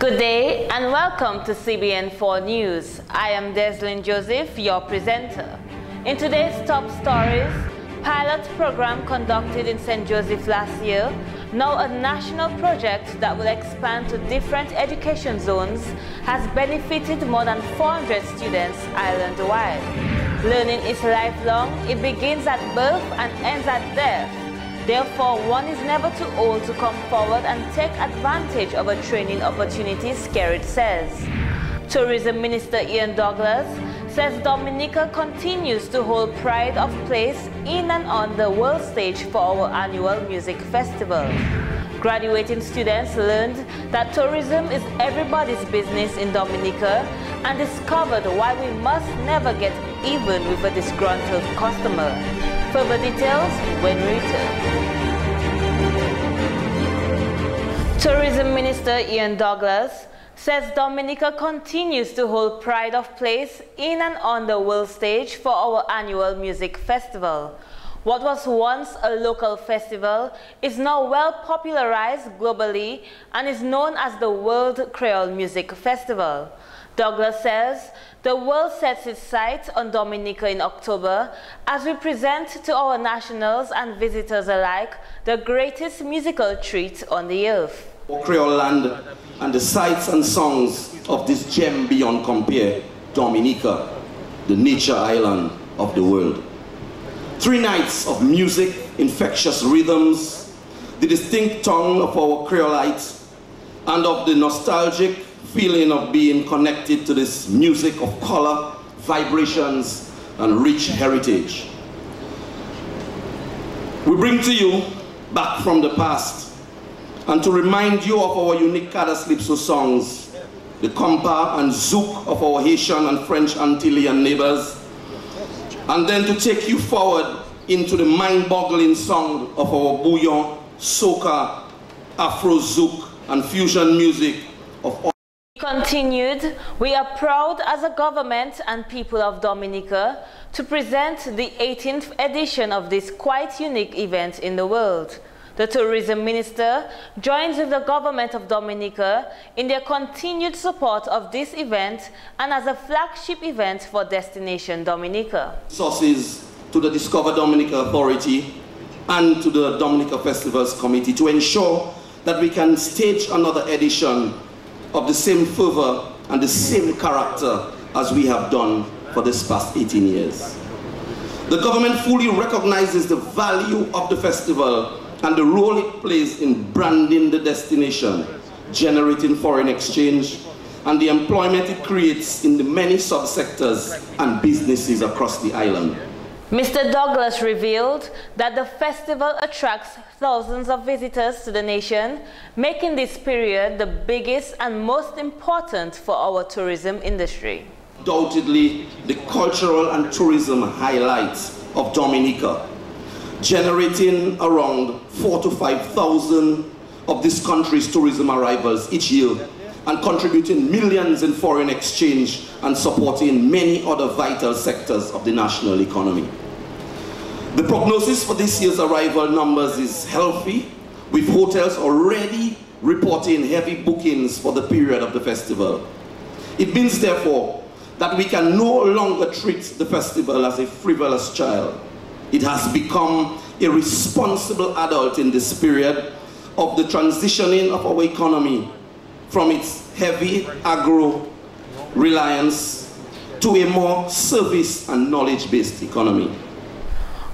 Good day and welcome to CBN4 News. I am Deslyn Joseph, your presenter. In today's top stories, pilot program conducted in St. Joseph last year, now a national project that will expand to different education zones, has benefited more than 400 students island-wide. Learning is lifelong. It begins at birth and ends at death. Therefore, one is never too old to come forward and take advantage of a training opportunity, Skerrit says. Tourism Minister Ian Douglas says Dominica continues to hold pride of place in and on the world stage for our annual music festival. Graduating students learned that tourism is everybody's business in Dominica and discovered why we must never get even with a disgruntled customer. Further details when we return. Tourism Minister Ian Douglas says Dominica continues to hold pride of place in and on the world stage for our annual music festival. What was once a local festival is now well popularized globally and is known as the World Creole Music Festival. Douglas says the world sets its sights on Dominica in October as we present to our nationals and visitors alike the greatest musical treat on the earth. Creole land and the sights and songs of this gem beyond compare, Dominica, the nature island of the world. 3 nights of music, infectious rhythms, the distinct tongue of our Creolites, and of the nostalgic feeling of being connected to this music of color, vibrations, and rich heritage. We bring to you back from the past, and to remind you of our unique Calypso songs, the compa and zouk of our Haitian and French Antillean neighbors, and then to take you forward into the mind-boggling song of our bouillon, soca, Afro zouk, and fusion music of all. Continued, we are proud as a government and people of Dominica to present the 18th edition of this quite unique event in the world. The Tourism Minister joins with the government of Dominica in their continued support of this event and as a flagship event for Destination Dominica. Resources to the Discover Dominica Authority and to the Dominica Festivals Committee to ensure that we can stage another edition of the same fervor and the same character as we have done for this past 18 years. The government fully recognizes the value of the festival and the role it plays in branding the destination, generating foreign exchange, and the employment it creates in the many subsectors and businesses across the island. Mr. Douglas revealed that the festival attracts thousands of visitors to the nation, making this period the biggest and most important for our tourism industry. Undoubtedly, the cultural and tourism highlights of Dominica, generating around 4,000 to 5,000 of this country's tourism arrivals each year, and contributing millions in foreign exchange and supporting many other vital sectors of the national economy. The prognosis for this year's arrival numbers is healthy, with hotels already reporting heavy bookings for the period of the festival. It means, therefore, that we can no longer treat the festival as a frivolous child. It has become a responsible adult in this period of the transitioning of our economy from its heavy agro reliance to a more service and knowledge-based economy.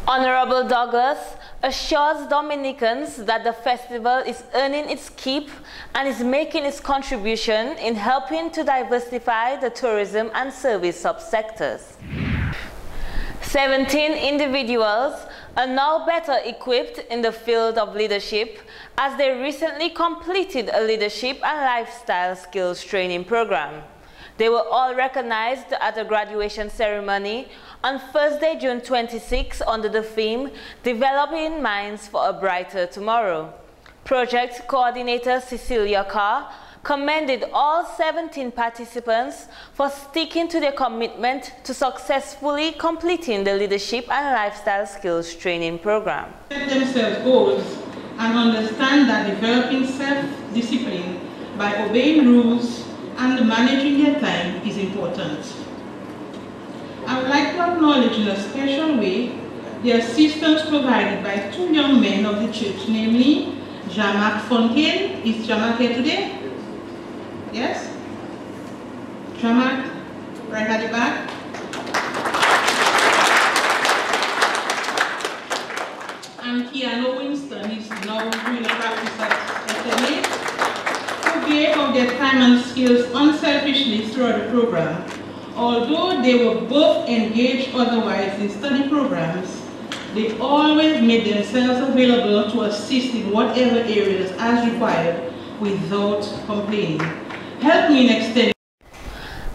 Honorable Douglas assures Dominicans that the festival is earning its keep and is making its contribution in helping to diversify the tourism and service subsectors. 17 individuals are now better equipped in the field of leadership as they recently completed a leadership and lifestyle skills training program. They were all recognized at a graduation ceremony on Thursday, June 26 under the theme, Developing Minds for a Brighter Tomorrow. Project Coordinator Cecilia Carr commended all 17 participants for sticking to their commitment to successfully completing the Leadership and Lifestyle Skills Training Program. Set themselves goals and understand that developing self-discipline by obeying rules and managing their time is important. I would like to acknowledge in a special way the assistance provided by two young men of the church, namely Jean-Marc Fontaine. Is Jean-Marc here today? Yes? Jean-Marc, right at the back. And Keanu Winston, he's now doing a practice at SMA, who gave of their time and skills unselfishly throughout the program. Although they were both engaged otherwise in study programs, they always made themselves available to assist in whatever areas as required without complaining. Help me in extending.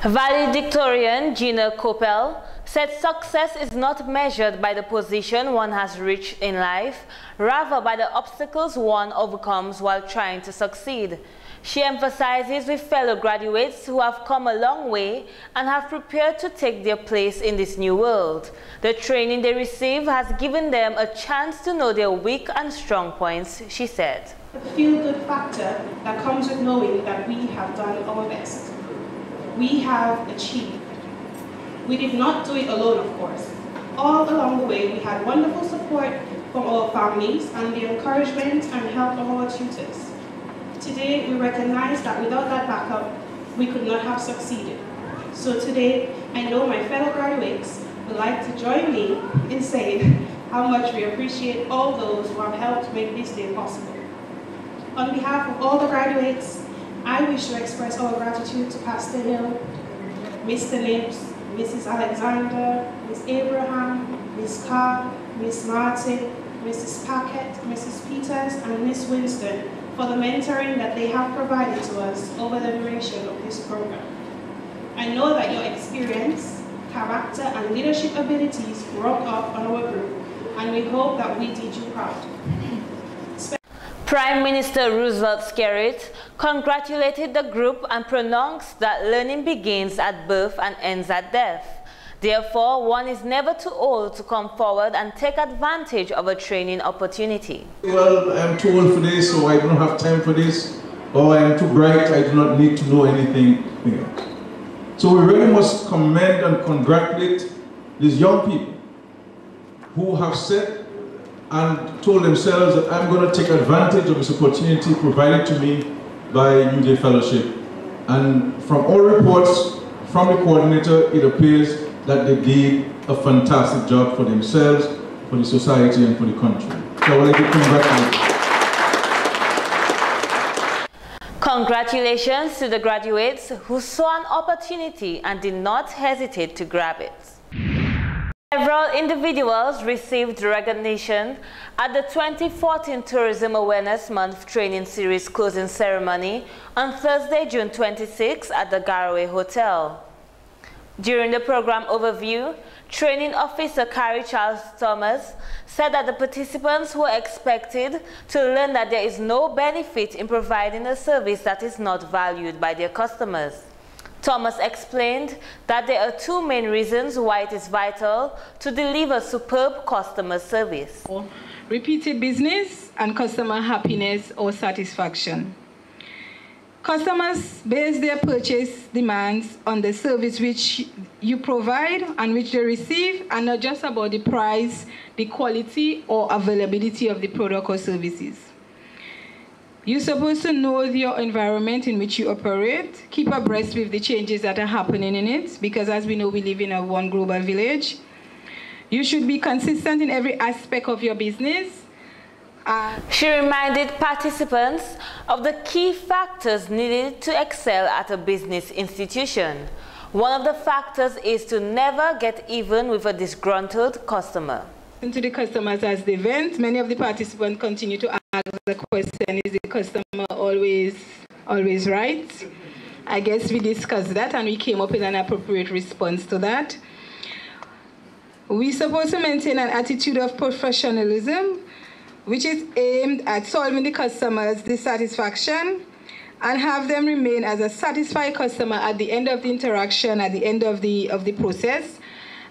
Valedictorian Gina Coppell said success is not measured by the position one has reached in life, rather by the obstacles one overcomes while trying to succeed. She emphasizes with fellow graduates who have come a long way and have prepared to take their place in this new world. The training they receive has given them a chance to know their weak and strong points, she said. The feel-good factor that comes with knowing that we have done our best. We have achieved. We did not do it alone, of course. All along the way, we had wonderful support from our families and the encouragement and help of our tutors. Today, we recognize that without that backup, we could not have succeeded. So today, I know my fellow graduates would like to join me in saying how much we appreciate all those who have helped make this day possible. On behalf of all the graduates, I wish to express our gratitude to Pastor Hill, Mr. Nips, Mrs. Alexander, Ms. Abraham, Ms. Carr, Ms. Martin, Mrs. Packett, Mrs. Peters, and Ms. Winston for the mentoring that they have provided to us over the duration of this program. I know that your experience, character, and leadership abilities rubbed off on our group, and we hope that we did you proud. Prime Minister Roosevelt Skerrit congratulated the group and pronounced that learning begins at birth and ends at death. Therefore, one is never too old to come forward and take advantage of a training opportunity. Well, I'm too old for this, so I don't have time for this. Or I'm too bright, I do not need to know anything else. So we really must commend and congratulate these young people who have said and told themselves that I'm going to take advantage of this opportunity provided to me by New Day Fellowship. And from all reports from the coordinator, it appears that they did a fantastic job for themselves, for the society, and for the country. So I would like to congratulate them. Congratulations to the graduates who saw an opportunity and did not hesitate to grab it. Several individuals received recognition at the 2014 Tourism Awareness Month Training Series closing ceremony on Thursday, June 26 at the Garaway Hotel. During the program overview, Training Officer Carrie Charles Thomas said that the participants were expected to learn that there is no benefit in providing a service that is not valued by their customers. Thomas explained that there are two main reasons why it is vital to deliver superb customer service. Repeated business and customer happiness or satisfaction. Customers base their purchase demands on the service which you provide and which they receive, and not just about the price, the quality, or availability of the product or services. You're supposed to know your environment in which you operate, keep abreast with the changes that are happening in it, because as we know, we live in a one global village. You should be consistent in every aspect of your business. She reminded participants of the key factors needed to excel at a business institution. One of the factors is to never get even with a disgruntled customer. To the customers as they vent, many of the participants continue to ask the question, is the customer always right? I guess we discussed that and we came up with an appropriate response to that. We're supposed to maintain an attitude of professionalism, which is aimed at solving the customer's dissatisfaction and have them remain as a satisfied customer at the end of the interaction, at the end of the process,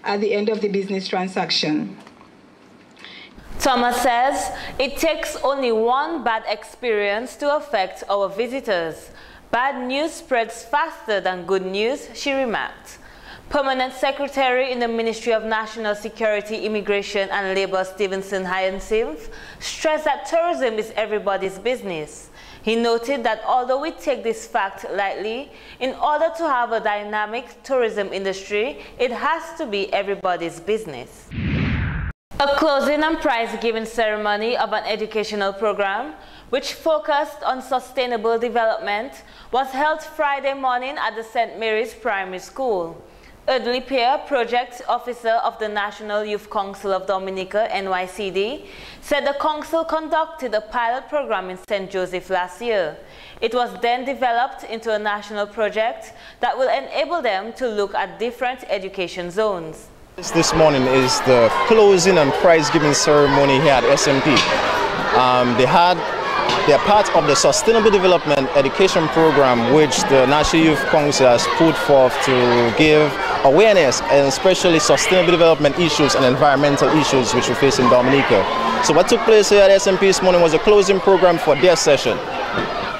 at the end of the business transaction. Thomas says it takes only one bad experience to affect our visitors. Bad news spreads faster than good news, she remarked. Permanent Secretary in the Ministry of National Security, Immigration and Labour, Stevenson Hyacinth, stressed that tourism is everybody's business. He noted that although we take this fact lightly, in order to have a dynamic tourism industry, it has to be everybody's business. A closing and prize-giving ceremony of an educational program, which focused on sustainable development, was held Friday morning at the St. Mary's Primary School. Eardley Pierre, Project Officer of the National Youth Council of Dominica, NYCD, said the council conducted a pilot program in St. Joseph last year. It was then developed into a national project that will enable them to look at different education zones. This morning is the closing and prize-giving ceremony here at SMP. They are part of the Sustainable Development Education Program, which the National Youth Council has put forth to give awareness, and especially sustainable development issues and environmental issues which we face in Dominica. So what took place here at SMP this morning was a closing program for their session.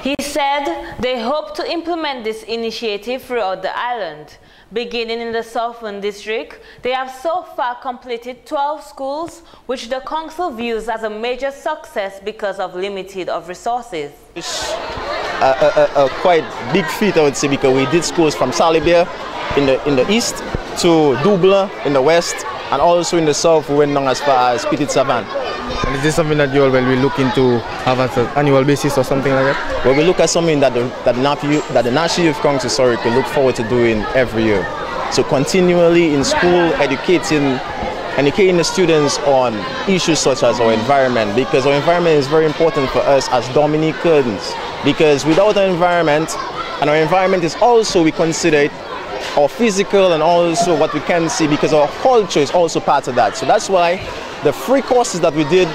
He said they hope to implement this initiative throughout the island. Beginning in the Southern District, they have so far completed 12 schools, which the council views as a major success because of limited resources. It's a quite big feat, I would say, because we did schools from Salibia in the east to Dublin in the west, and also in the south we went down as far as Petit Savan. And is this something that you all will be looking to have as an annual basis or something like that? Well, we look at something that the National Youth Council could look forward to doing every year. So continually in school educating the students on issues such as our environment, because our environment is very important for us as Dominicans, because without our environment, and our environment is also, we consider it our physical and also what we can see, because our culture is also part of that. So that's why the 3 courses that we did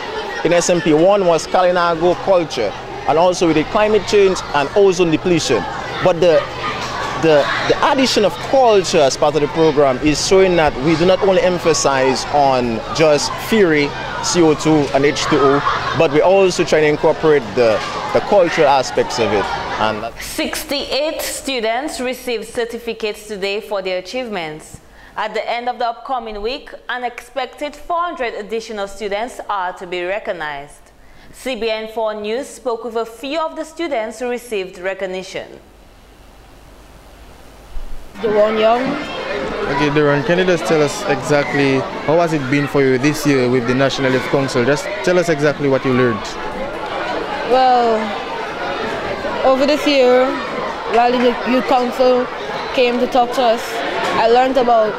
in SMP, one was Kalinago culture, and also we did climate change and ozone depletion. But the addition of culture as part of the program is showing that we do not only emphasize on just theory, CO2 and H2O, but we also try to incorporate the cultural aspects of it. And 68 students received certificates today for their achievements. At the end of the upcoming week, an expected 400 additional students are to be recognized. CBN4 News spoke with a few of the students who received recognition. Deron Young. Okay, Deron, can you just tell us exactly how has it been for you this year with the National Youth Council? Just tell us exactly what you learned. Well, over this year, while the Youth Council came to talk to us, I learned about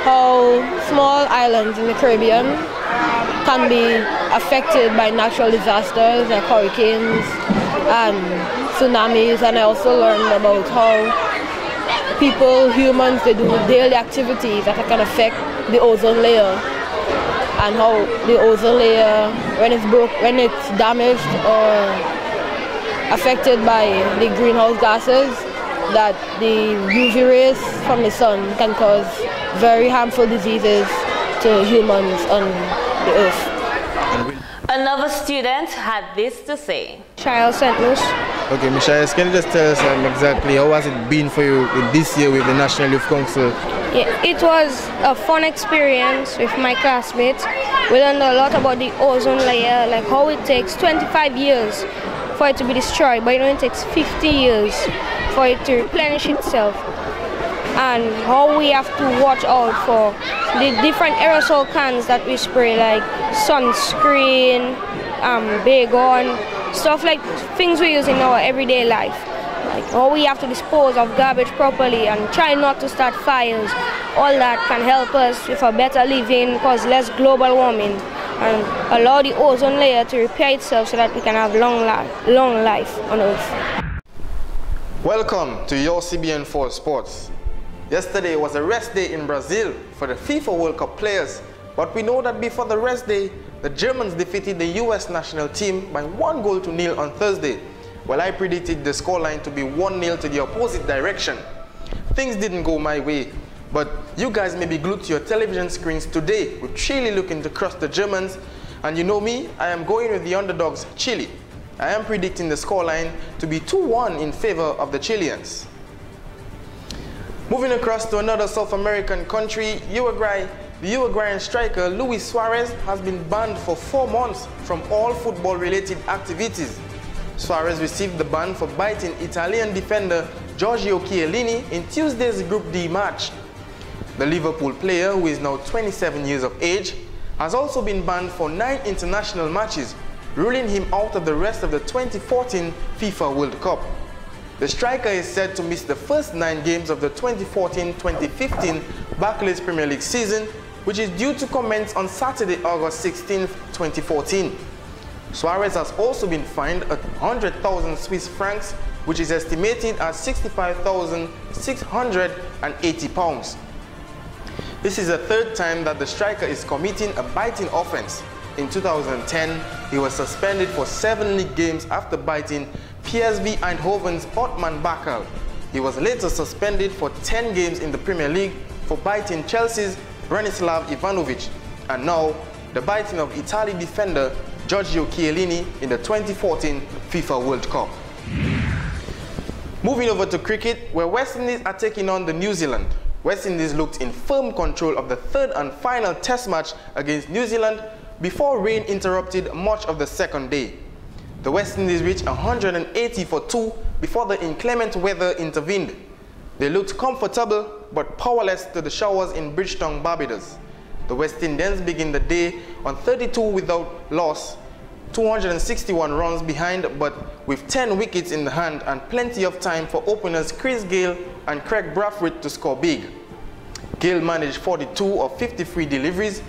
how small islands in the Caribbean can be affected by natural disasters like hurricanes and tsunamis, and I also learned about how humans, they do daily activities that can affect the ozone layer, and how the ozone layer, when it's damaged or affected by the greenhouse gases, that the UV rays from the sun can cause very harmful diseases to humans on the earth. Another student had this to say. Child St. Louis. Okay, Michelle, can you just tell us exactly how has it been for you this year with the National Youth Council? Yeah, it was a fun experience with my classmates. We learned a lot about the ozone layer, like how it takes 25 years for it to be destroyed, but it only takes 50 years for it to replenish itself. And how we have to watch out for the different aerosol cans that we spray, like sunscreen, Baygon, stuff like things we use in our everyday life. Like how we have to dispose of garbage properly and try not to start fires. All that can help us with a better living, cause less global warming, and allow the ozone layer to repair itself so that we can have long life on Earth. Welcome to your CBN4 Sports. Yesterday was a rest day in Brazil for the FIFA World Cup players, but we know that before the rest day, the Germans defeated the US national team by 1-0 on Thursday, while I predicted the scoreline to be 1-0 to the opposite direction. Things didn't go my way, but you guys may be glued to your television screens today with Chile looking to crush the Germans, and you know me, I am going with the underdogs, Chile. I am predicting the scoreline to be 2-1 in favor of the Chileans. Moving across to another South American country, Uruguay, the Uruguayan striker Luis Suarez has been banned for 4 months from all football-related activities. Suarez received the ban for biting Italian defender Giorgio Chiellini in Tuesday's Group D match. The Liverpool player, who is now 27 years of age, has also been banned for 9 international matches, ruling him out of the rest of the 2014 FIFA World Cup. The striker is said to miss the first 9 games of the 2014-2015 Barclays Premier League season, which is due to commence on Saturday, August 16, 2014. Suarez has also been fined 100,000 Swiss francs, which is estimated at £65,680. This is the 3rd time that the striker is committing a biting offense. In 2010, he was suspended for 7 league games after biting PSV Eindhoven's Otman Bakal. He was later suspended for 10 games in the Premier League for biting Chelsea's Branislav Ivanovic, and now the biting of Italy defender Giorgio Chiellini in the 2014 FIFA World Cup. Moving over to cricket, where West Indies are taking on the New Zealand. West Indies looked in firm control of the 3rd and final test match against New Zealand before rain interrupted much of the 2nd day. The West Indies reached 180 for 2 before the inclement weather intervened. They looked comfortable but powerless to the showers in Bridgetown, Barbados. The West Indians begin the day on 32 without loss, 261 runs behind, but with 10 wickets in the hand and plenty of time for openers Chris Gayle and Craig Brathwaite to score big. Gayle managed 42 of 53 deliveries,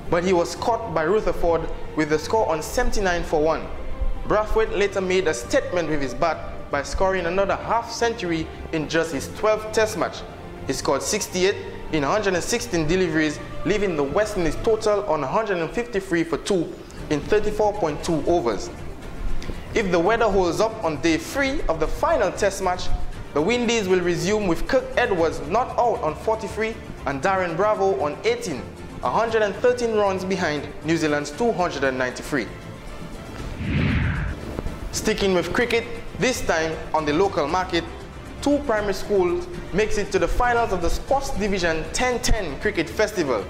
but he was caught by Rutherford with the score on 79 for 1. Brathwaite later made a statement with his bat by scoring another half-century in just his 12th test match. He scored 68 in 116 deliveries, leaving the West Indies total on 153 for 2 in 34.2 overs. If the weather holds up on day 3 of the final test match, the Windies will resume with Kirk Edwards not out on 43 and Darren Bravo on 18, 113 runs behind New Zealand's 293. Sticking with cricket, this time on the local market, 2 primary schools makes it to the finals of the Sports Division 10-10 Cricket Festival.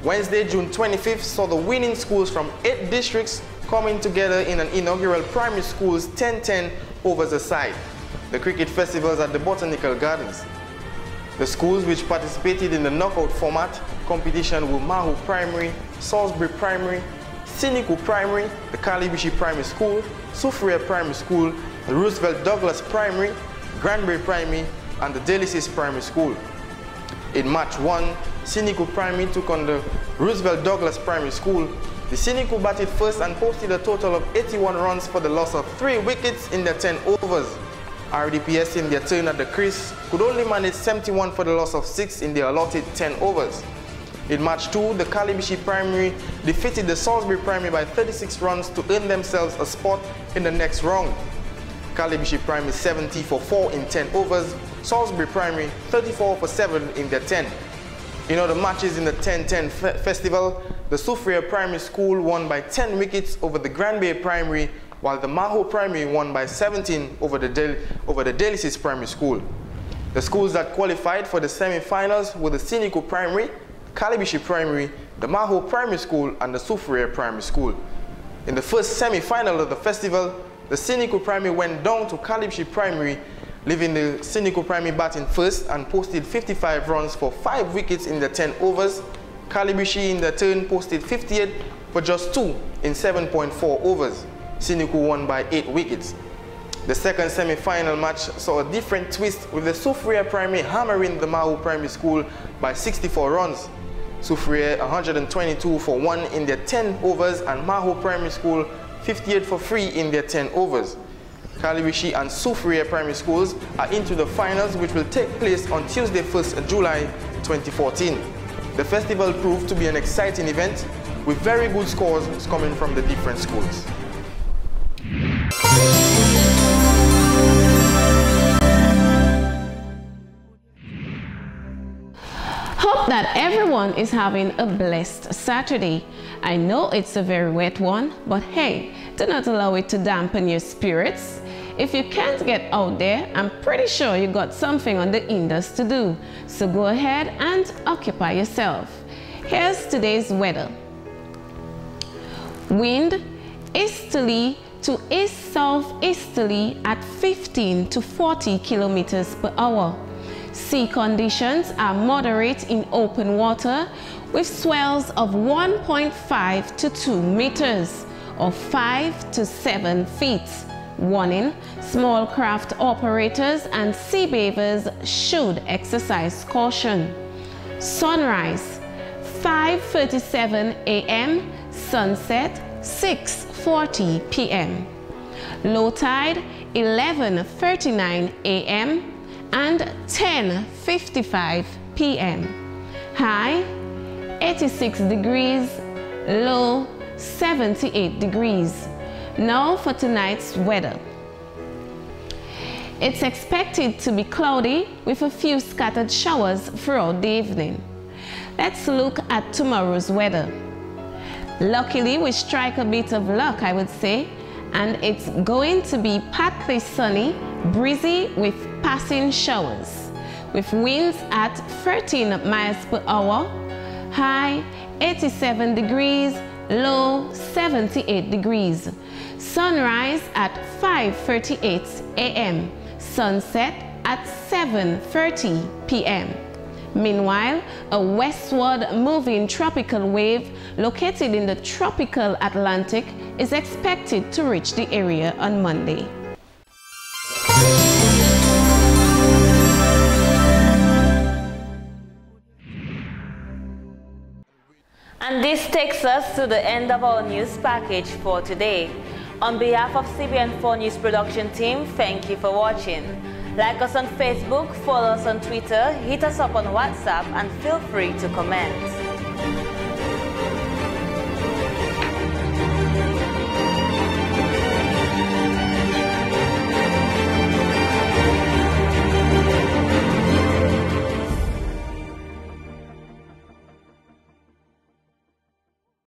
Wednesday, June 25th saw the winning schools from 8 districts coming together in an inaugural primary schools 10-10 overs aside. The cricket festivals at the Botanical Gardens. The schools which participated in the knockout format competition were Mahu Primary, Salisbury Primary, Siniku Primary, the Kalibishi Primary School, Sufria Primary School, the Roosevelt Douglas Primary, Granbury Primary, and the Delicis Primary School. In match 1, Siniku Primary took on the Roosevelt Douglas Primary School. The Siniku batted first and posted a total of 81 runs for the loss of 3 wickets in their 10 overs. RDPS in their turn at the crease could only manage 71 for the loss of 6 in their allotted 10 overs. In match 2, the Kalibishi Primary defeated the Salisbury Primary by 36 runs to earn themselves a spot in the next round. Kalibishi Primary 70 for 4 in 10 overs, Salisbury Primary 34 for 7 in their 10. In other matches in the 10-10 festival, the Sufria Primary School won by 10 wickets over the Granbury Primary, while the Maho Primary won by 17 over the Delicis Primary School. The schools that qualified for the semi-finals were the Siniku Primary, Kalibishi Primary, the Maho Primary School, and the Sufria Primary School. In the first semi-final of the festival, the Siniku Primary went down to Kalibishi Primary, leaving the Siniku Primary batting first and posted 55 runs for 5 wickets in the 10 overs. Kalibishi in their turn posted 58 for just 2 in 7.4 overs. Siniku won by 8 wickets. The second semi-final match saw a different twist, with the Sufria Primary hammering the Mahu Primary School by 64 runs. Sufria 122 for 1 in their 10 overs and Mahu Primary School 58 for 3 in their 10 overs. Kalibishi and Sufria Primary Schools are into the finals, which will take place on Tuesday, 1st July 2014. The festival proved to be an exciting event with very good scores coming from the different schools. Hope that everyone is having a blessed Saturday. I know it's a very wet one, but hey, Do not allow it to dampen your spirits. If you can't get out there, I'm pretty sure you got something on the index to do. So go ahead and occupy yourself. Here's today's weather. Wind easterly to east-southeasterly at 15 to 40 kilometers per hour. Sea conditions are moderate in open water with swells of 1.5 to 2 meters or 5 to 7 feet. Warning, small craft operators and sea bathers should exercise caution. Sunrise, 5:37 a.m., sunset, 6:40 p.m. Low tide, 11:39 a.m. and 10:55 p.m. High, 86 degrees, low, 78 degrees. Now for tonight's weather. It's expected to be cloudy with a few scattered showers throughout the evening. Let's look at tomorrow's weather. Luckily, we strike a bit of luck, I would say, and it's going to be partly sunny, breezy with passing showers, with winds at 13 miles per hour, high 87 degrees, low 78 degrees. Sunrise at 5:38 a.m., sunset at 7:30 p.m. Meanwhile, a westward moving tropical wave located in the tropical Atlantic is expected to reach the area on Monday. And this takes us to the end of our news package for today. On behalf of CBN4 News Production Team, thank you for watching. Like us on Facebook, follow us on Twitter, hit us up on WhatsApp, and feel free to comment.